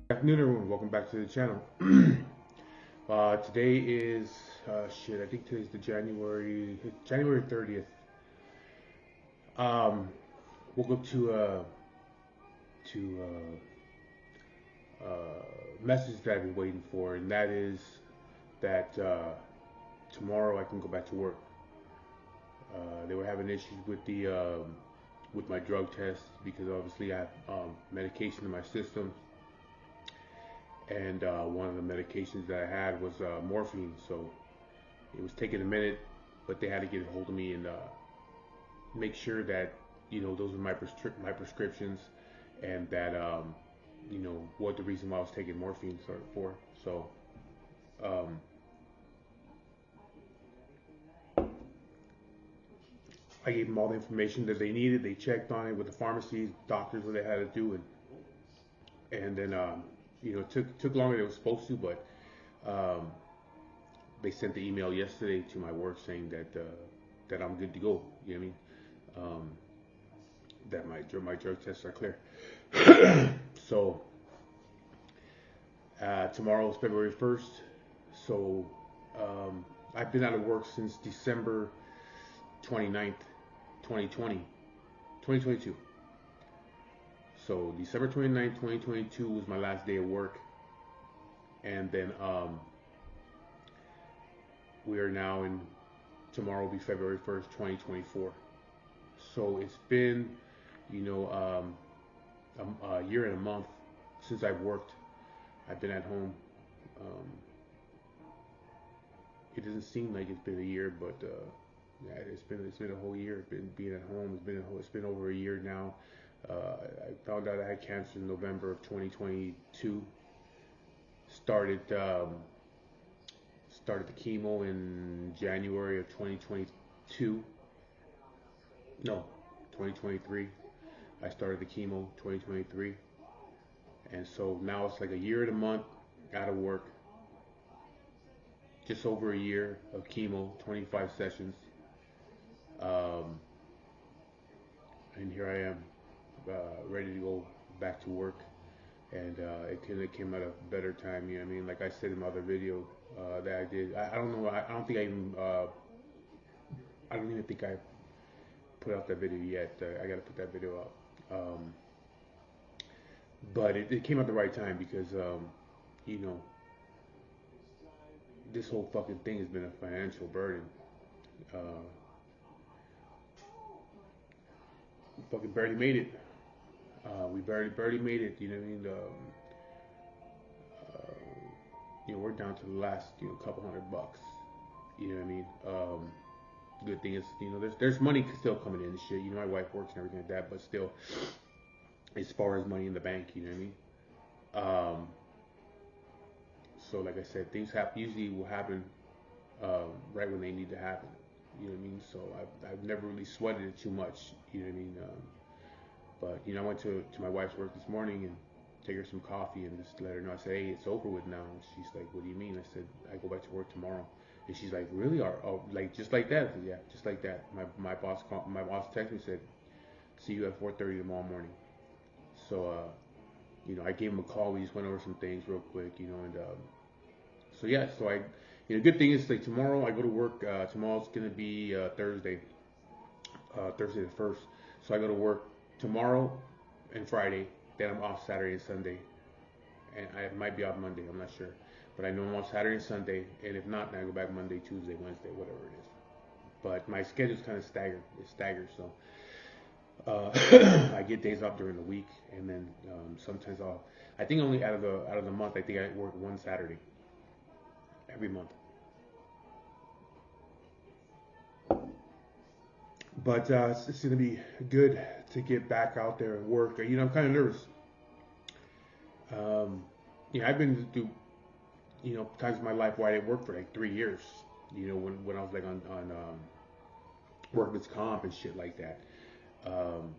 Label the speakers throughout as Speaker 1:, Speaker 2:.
Speaker 1: Good afternoon, everyone. Welcome back to the channel. Today is I think today's the January 30th. Um, woke up to message that I've been waiting for, and that is that tomorrow I can go back to work. They were having issues with my drug test because obviously I have medication in my system, and one of the medications that I had was morphine. So it was taking a minute, but they had to get a hold of me and make sure that those were my prescriptions, and that what the reason why I was taking morphine for. So um, I gave them all the information that they needed. They checked on it with the pharmacies, doctors, what they had to do, and then it took longer than it was supposed to, but um, they sent the email yesterday to my work saying that I'm good to go. You know what I mean? Um, that my drug tests are clear. So tomorrow is February 1st. So I've been out of work since December 29th, 2020, 2022. So December 29th, 2022 was my last day of work. And then we are now in, tomorrow will be February 1st, 2024. So it's been, you know, a year and a month since I've worked. I've been at home. Um, it doesn't seem like it's been a year, but yeah, it's been a whole year. Been being at home. It's been over a year now. I found out I had cancer in November of 2022. Started started the chemo in January of 2022. No, 2023. I started the chemo 2023, and so now it's like a year and a month out of work. Just over a year of chemo, 25 sessions, um, and here I am, ready to go back to work. And it came at a better time. You know what I mean? Like I said in my other video that I did. I don't know. I don't think I don't even think I put out that video yet. I got to put that video out. But it came at the right time because you know this whole fucking thing has been a financial burden. Uh, we fucking barely made it. We barely made it. You know what I mean? Uh, we're down to the last couple $100. You know what I mean? Good thing is there's money still coming in and shit. My wife works and everything like that, but still, as far as money in the bank, you know what I mean? So like I said, things usually will happen right when they need to happen. You know what I mean? So I've never really sweated it too much. You know what I mean? But I went to my wife's work this morning and take her some coffee and just let her know. I said, hey, it's over with now. And she's like, what do you mean? I said, I go back to work tomorrow. And she's like, really? Like just like that? I said, yeah, just like that. My boss texted me and said, see you at 4:30 tomorrow morning. So I gave him a call. We just went over some things real quick, and so yeah. So good thing is like tomorrow I go to work. Tomorrow's gonna be Thursday, Thursday the 1st. So I go to work tomorrow and Friday. Then I'm off Saturday and Sunday, and I might be off Monday. I'm not sure, but I know I'm off Saturday and Sunday. And if not, then I go back Monday, Tuesday, Wednesday, whatever it is. But my schedule's kind of staggered. It's staggered, so I get days off during the week, and then sometimes I'll. I think only out of the month, I think I work one Saturday every month. But it's gonna be good to get back out there and work. I'm kind of nervous. Um, I've been through times in my life where I didn't work for like 3 years. When I was like on workman's comp and shit like that. Um,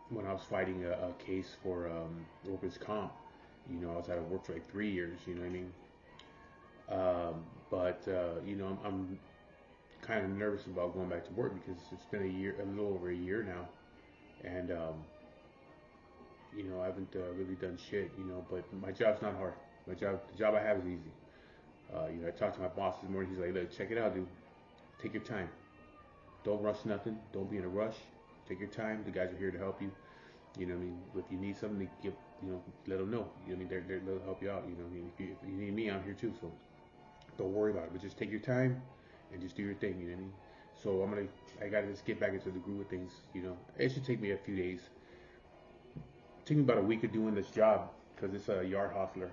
Speaker 1: when I was fighting a case for workman's comp, I was out of work for like 3 years. You know what I mean? But I'm kind of nervous about going back to work because it's been a year, a little over a year now, and You know, I haven't really done shit. You know, but my job's not hard. The job I have is easy. You know, I talked to my boss this morning. He's like, look, check it out, dude. Take your time. Don't rush nothing. Don't be in a rush. Take your time. The guys are here to help you. You know what I mean? If you need something to give, you know, let them know. You know what I mean? They'll help you out. You know what I mean? If you need me, I'm here too. So don't worry about it. But just take your time and just do your thing. You know what I mean? So I gotta just get back into the groove of things. You know, it should take me a few days. It took me about a week of doing this job because it's a yard hustler.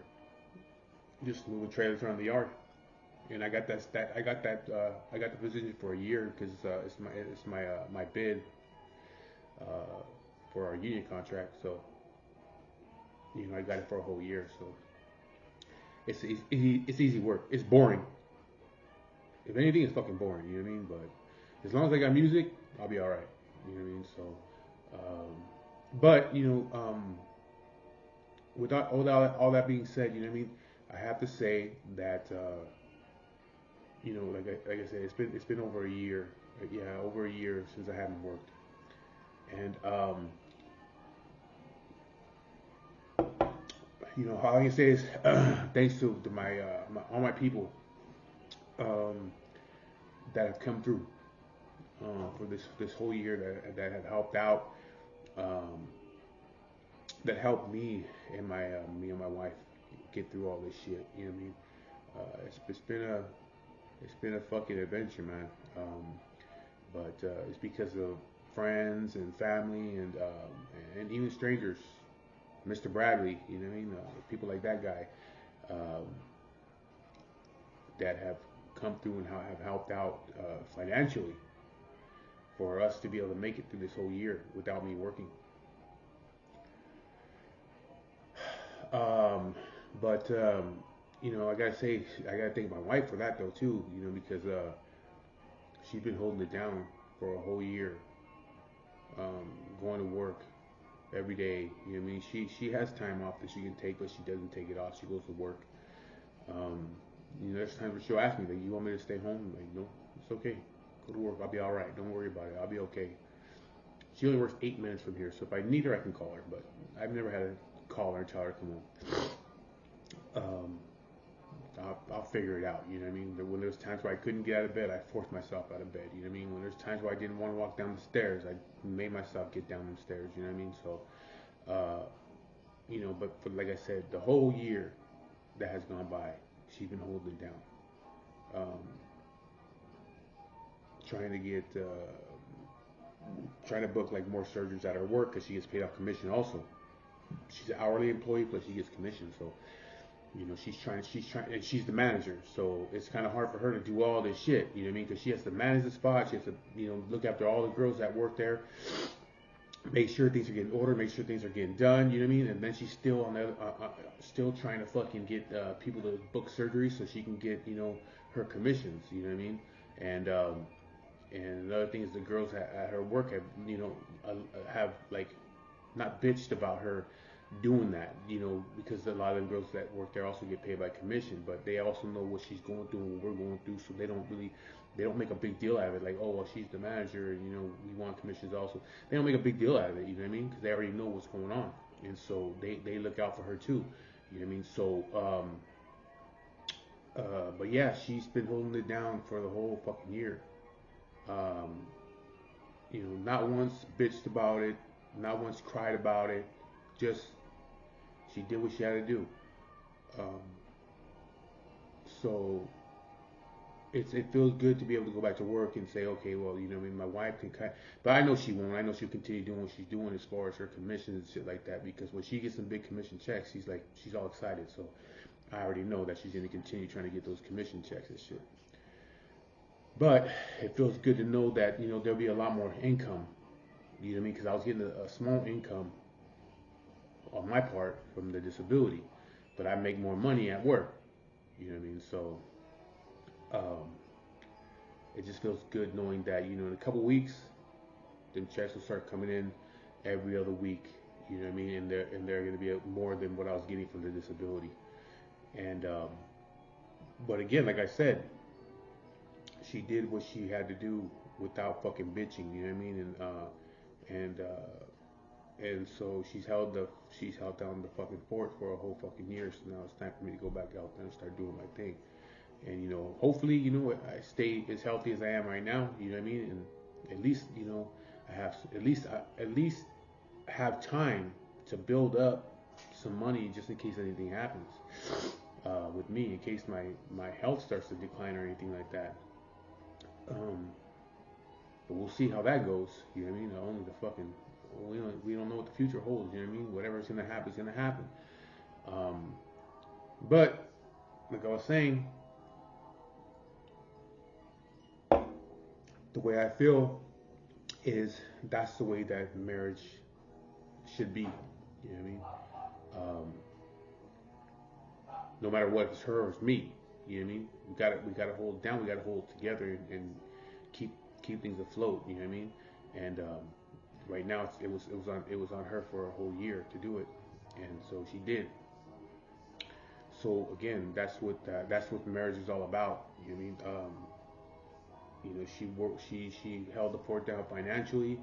Speaker 1: Just moving trailers around the yard. And I got the position for a year because my bid uh, for our union contract. So you know I got it for a whole year. So it's easy work. It's boring. If anything, it's fucking boring. You know what I mean? But as long as I got music, I'll be all right. You know what I mean? So, but you know, without all that being said, you know what I mean? I have to say that you know, like I said, it's been over a year. Yeah, over a year since I haven't worked, and you know, all I can say is thanks to all my people um, that have come through for this whole year that have helped out, um, that helped me and my wife get through all this shit. You know what I mean? It's been a fucking adventure, man. But it's because of friends and family and even strangers. Mr. Bradley, you know what I mean? People like that guy um, that have come through and have helped out financially for us to be able to make it through this whole year without me working. Um, but you know, I gotta thank my wife for that though too. You know, because she's been holding it down for a whole year, um, going to work every day. You know what I mean? She has time off that she can take, but she doesn't take it off. She goes to work. Um, you know, there's times where she'll ask me like, "You want me to stay home?" I'm like, no, it's okay. Go to work. I'll be all right. Don't worry about it. I'll be okay. She only works 8 minutes from here, so if I need her, I can call her. But I've never had to call her and tell her to come home. Um, I'll figure it out. You know what I mean? When there's times where I couldn't get out of bed, I forced myself out of bed. You know what I mean? When there's times where I didn't want to walk down the stairs, I made myself get down the stairs. You know what I mean? So, uh, you know, but for, like I said, the whole year that has gone by, she's been holding it down, um, trying to get, trying to book like more surgeries at her work because she gets paid off commission also. She's an hourly employee, plus she gets commission. So you know, she's trying, and she's the manager, so it's kind of hard for her to do all this shit. You know what I mean? Because she has to manage the spot, she has to, you know, look after all the girls that work there, make sure things are getting ordered, make sure things are getting done. You know what I mean? And then she's still still trying to fucking get people to book surgery so she can get, you know, her commissions. You know what I mean? And and another thing is the girls at her work have, you know, have like not bitched about her doing that, you know, because a lot of them girls that work there also get paid by commission, but they also know what she's going through and what we're going through, so they don't make a big deal out of it. Like, oh, well, she's the manager, and you know, we want commissions also. They don't make a big deal out of it. You know what I mean? Because they already know what's going on, and so they look out for her too. You know what I mean? So, but yeah, she's been holding it down for the whole fucking year. Um, you know, not once bitched about it, not once cried about it. Just she did what she had to do. Um, so it feels good to be able to go back to work and say, okay, well, you know, I mean, my wife can cut, but I know she won't. I know she'll continue doing what she's doing as far as her commissions and shit like that. Because when she gets some big commission checks, she's all excited. So I already know that she's going to continue trying to get those commission checks and shit. But it feels good to know that, you know, there'll be a lot more income. You know what I mean? Because I was getting a small income on my part from the disability, but I make more money at work. You know what I mean? So um, it just feels good knowing that, you know, in a couple weeks, them checks will start coming in every other week. You know what I mean? And they're going to be more than what I was getting from the disability. And but again, like I said, she did what she had to do without fucking bitching. You know what I mean? And and so she's held down the fucking fort for a whole fucking year. So now it's time for me to go back out there and start doing my thing. And hopefully, I stay as healthy as I am right now. You know what I mean? And at least, I have at least have time to build up some money just in case anything happens with me, in case my health starts to decline or anything like that. But we'll see how that goes. You know what I mean? Only the fucking we don't know what the future holds. You know what I mean? Whatever's gonna happen is gonna happen. But like I was saying, the way I feel is that's the way that marriage should be. You know what I mean? No matter what, it's her or it's me. You know what I mean? We gotta hold it down. We gotta hold it together and keep things afloat. You know what I mean? And right now it was on her for a whole year to do it, and so she did. So again, that's what marriage is all about. You know what I mean? She worked. She held the fort down financially.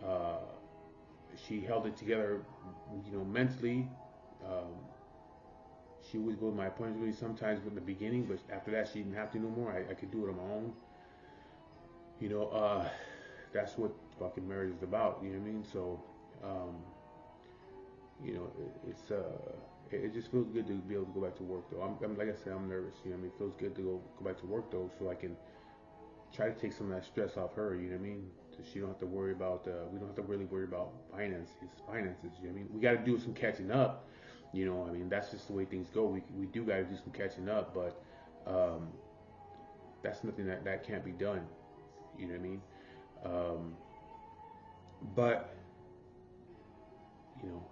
Speaker 1: Uh, she held it together, mentally. Um, she would go to my appointments with me sometimes in the beginning, but after that she didn't have to no more. I could do it on my own. You know, that's what fucking marriage is about. You know what I mean? So, um, it just feels good to be able to go back to work though. I'm like I said, I'm nervous. You know what I mean? It feels good to go back to work though, so I can try to take some of that stress off her. You know what I mean? So she don't have to worry about. We don't have to really worry about finances. Finances. You know what I mean? We got to do some catching up. I mean, that's just the way things go. We do got to do some catching up, but um, that's nothing that can't be done. You know what I mean? Um, but you know,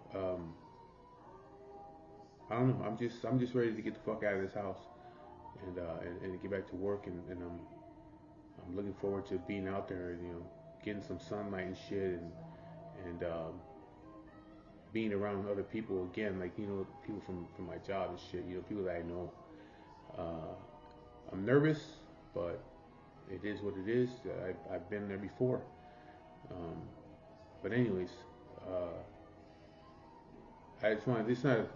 Speaker 1: I don't know. I'm just ready to get the fuck out of this house and get back to work, and I'm looking forward to being out there, getting some sunlight and shit, and being around other people again, like people from my job and shit, people that I know. Uh, I'm nervous, but it is what it is. I've been there before. Um, but anyways, uh, I just want. It's not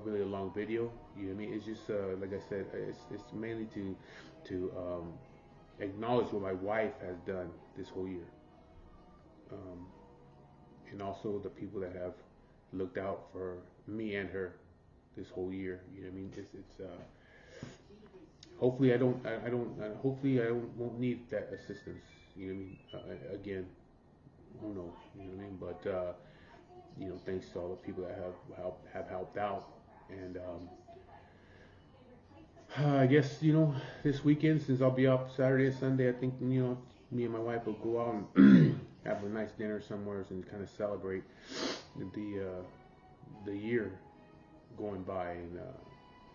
Speaker 1: really a long video. You know what I mean? It's just like I said, it's mainly to acknowledge what my wife has done this whole year, um, and also the people that have looked out for me and her this whole year. You know what I mean? It's hopefully hopefully I won't need that assistance. You know what I mean? Again, who knows? You know what I mean? But thanks to all the people that have helped out, and I guess this weekend, since I'll be up Saturday and Sunday, I think me and my wife will go out and have a nice dinner somewhere and kind of celebrate the year going by,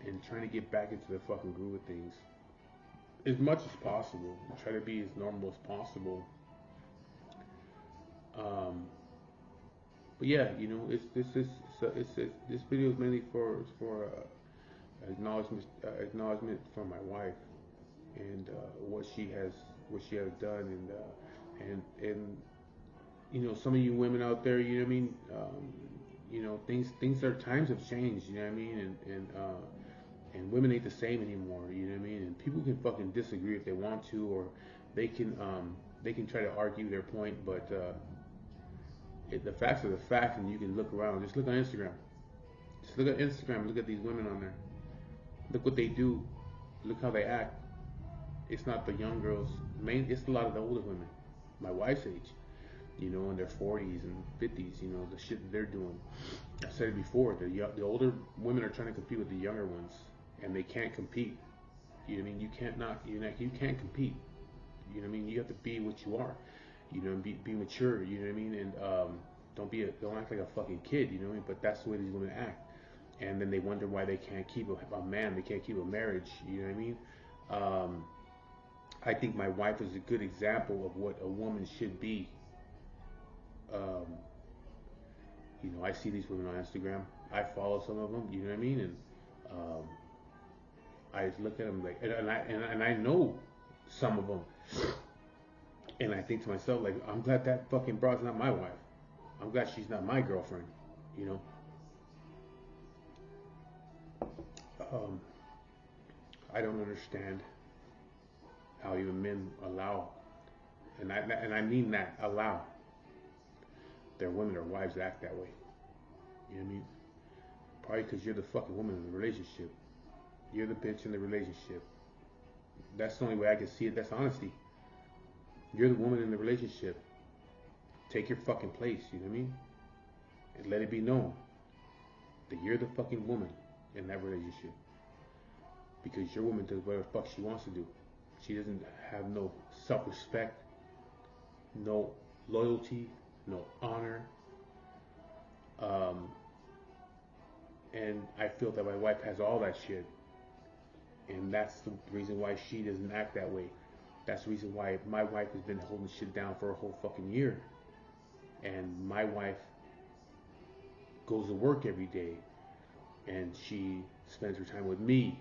Speaker 1: and trying to get back into the fucking groove of things as much as possible. Try to be as normal as possible. Um, but yeah, this video is mainly for acknowledgement from my wife, and what she has done, and some of you women out there, you know what I mean. Things are times have changed. You know what I mean, and women ain't the same anymore. You know what I mean, and people can fucking disagree if they want to, or they can try to argue their point, but the facts are the facts, and you can look around. Just look on Instagram. Just look at Instagram. Look at these women on there. Look what they do. Look how they act. It's not the young girls. It's a lot of the older women, my wife's age. In their 40s and 50s. The shit that they're doing. I said it before. The older women are trying to compete with the younger ones, and they can't compete. You know what I mean? You can't compete. You know what I mean? You have to be what you are. Be mature. You know what I mean? And don't act like a fucking kid. You know what I mean? But that's the way these women act. And then they wonder why they can't keep a man. They can't keep a marriage. You know what I mean? I think my wife is a good example of what a woman should be. Um, I see these women on Instagram. I follow some of them. You know what I mean? And um, I look at them like, and I know some of them, and I think to myself like, I'm glad that fucking broad's not my wife. I'm glad she's not my girlfriend. You know. Um, I don't understand how even men allow, and I mean that, allow their women or wives to act that way. You know what I mean? Probably because you're the fucking woman in the relationship. You're the bitch in the relationship. That's the only way I can see it. That's honesty. You're the woman in the relationship. Take your fucking place. You know what I mean? And let it be known that you're the fucking woman in that relationship. Because your woman does whatever the fuck she wants to do. She doesn't have no self-respect, no loyalty, no honor. And I feel that my wife has all that shit. And that's the reason why she doesn't act that way. That's the reason why my wife has been holding shit down for a whole fucking year. And my wife goes to work every day. And she spends her time with me.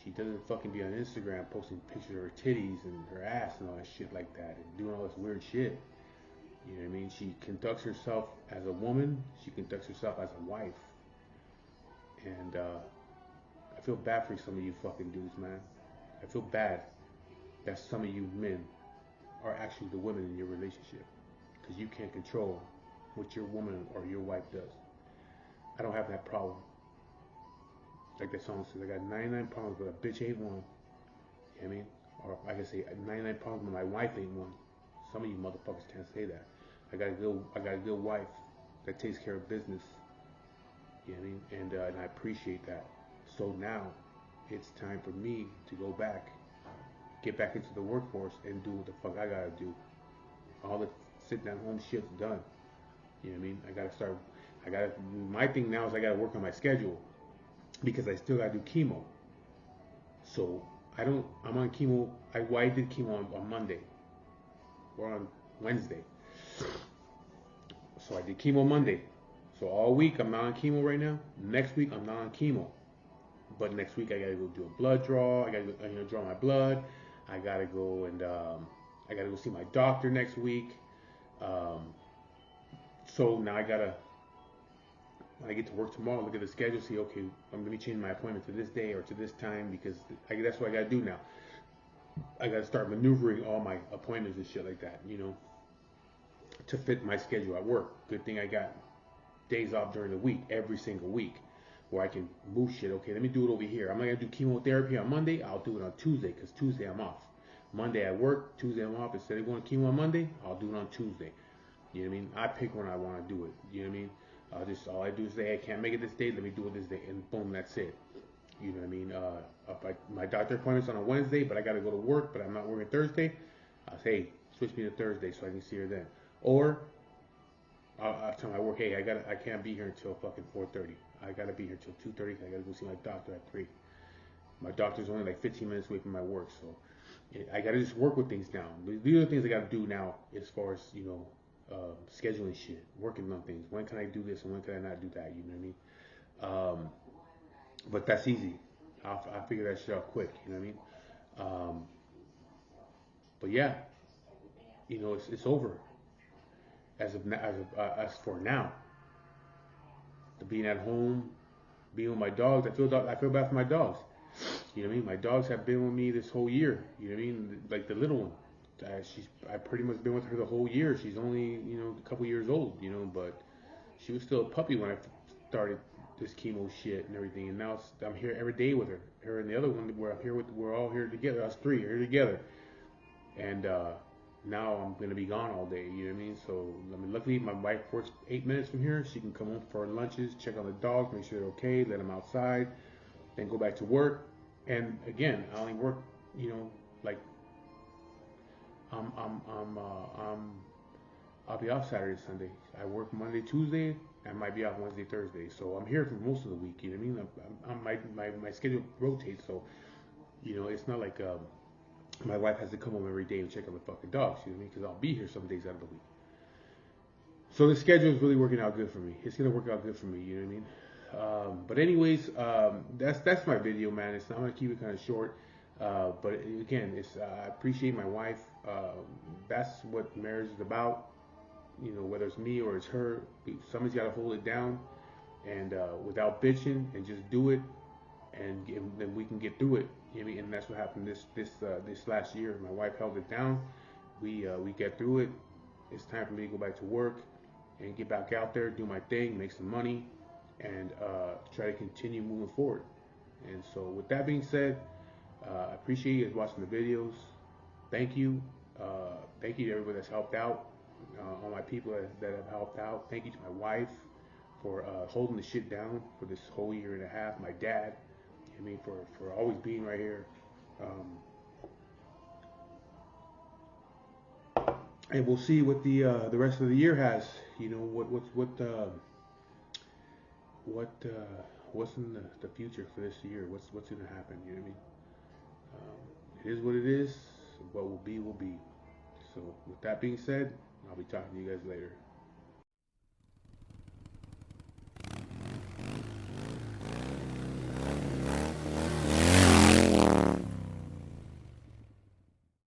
Speaker 1: She doesn't fucking be on Instagram posting pictures of her titties and her ass and all that shit like that. And doing all this weird shit. You know what I mean? She conducts herself as a woman. She conducts herself as a wife. And I feel bad for some of you fucking dudes, man. I feel bad that some of you men are actually the women in your relationship. Because you can't control what your woman or your wife does. I don't have that problem. Like that song says, I got 99 problems, but a bitch ain't one. You know what I mean? Or I can say 99 problems, but my wife ain't one. Some of you motherfuckers can't say that. I got a good wife that takes care of business. You know what I mean? And I appreciate that. So now it's time for me to go back, get back into the workforce and do what the fuck I gotta do. All the sit down home shit's done. You know what I mean? My thing now is I gotta work on my schedule because I still gotta do chemo. So I'm on chemo. I did chemo on Monday. We're on Wednesday. So I did chemo Monday. So all week I'm not on chemo right now. Next week I'm not on chemo. But next week I gotta go do a blood draw. I gotta go, draw my blood. I gotta go and I gotta go see my doctor next week. So now when I get to work tomorrow, look at the schedule, see, okay, I'm gonna change my appointment to this day or to this time because that's what I gotta do now. I gotta start maneuvering all my appointments and shit like that, to fit my schedule at work. Good thing I got days off during the week, every single week, where I can move shit. Okay, let me do it over here. I'm not gonna do chemotherapy on Monday. I'll do it on Tuesday because Tuesday I'm off. Monday I work, Tuesday I'm off. Instead of going to chemo on Monday, I'll do it on Tuesday. You know what I mean? I pick when I want to do it. You know what I mean? All I do is say, hey, I can't make it this day. Let me do it this day, and boom, that's it. You know what I mean? My doctor appointment's on a Wednesday, but I got to go to work, but I'm not working Thursday. I'll say, hey, switch me to Thursday so I can see her then. Or I'll tell my work, hey, I can't be here until fucking 4:30. I gotta be here till 2:30. I gotta go see my doctor at 3. My doctor's only like 15 minutes away from my work, so I gotta just work with things now. These are the things I gotta do now, as far as scheduling shit, working on things. When can I do this and when can I not do that? You know what I mean? But that's easy. I'll figure that shit out quick. You know what I mean? But yeah, it's over. As for now, the being at home, being with my dogs, I feel bad for my dogs. You know what I mean? My dogs have been with me this whole year. You know what I mean? Like the little one, I've pretty much been with her the whole year. She's only a couple years old, but she was still a puppy when I started this chemo shit and everything. And now I'm here every day with her. Her and the other one, we're all here together. Us three are here together. And now I'm gonna be gone all day. You know what I mean? So luckily my wife works 8 minutes from here. She can come home for our lunches, check on the dogs, make sure they're okay, let them outside, then go back to work. And again, I only work, like I'll be off Saturday, Sunday. I work Monday, Tuesday. I might be off Wednesday, Thursday. So I'm here for most of the week. You know what I mean? My schedule rotates, so it's not like my wife has to come home every day and check on the fucking dogs. You know what I mean? Because I'll be here some days out of the week. So the schedule is really working out good for me. It's gonna work out good for me. You know what I mean? But anyways, that's my video, man. I'm gonna keep it kind of short. But again, I appreciate my wife. That's what marriage is about. you know, whether it's me or it's her, somebody's got to hold it down, and without bitching, and just do it, and then we can get through it. You know what I mean? And that's what happened this last year. My wife held it down. We get through it. It's time for me to go back to work and get back out there, do my thing, make some money, and try to continue moving forward. And so, with that being said, I appreciate you guys watching the videos. Thank you. Thank you to everybody that's helped out. All my people that have helped out. Thank you to my wife for holding the shit down for this whole year and a half. My dad, I mean, for always being right here. And we'll see what the rest of the year has. You know what's in the future for this year. What's going to happen? You know what I mean? It is what it is. What will be will be. So with that being said, I'll be talking to you guys later.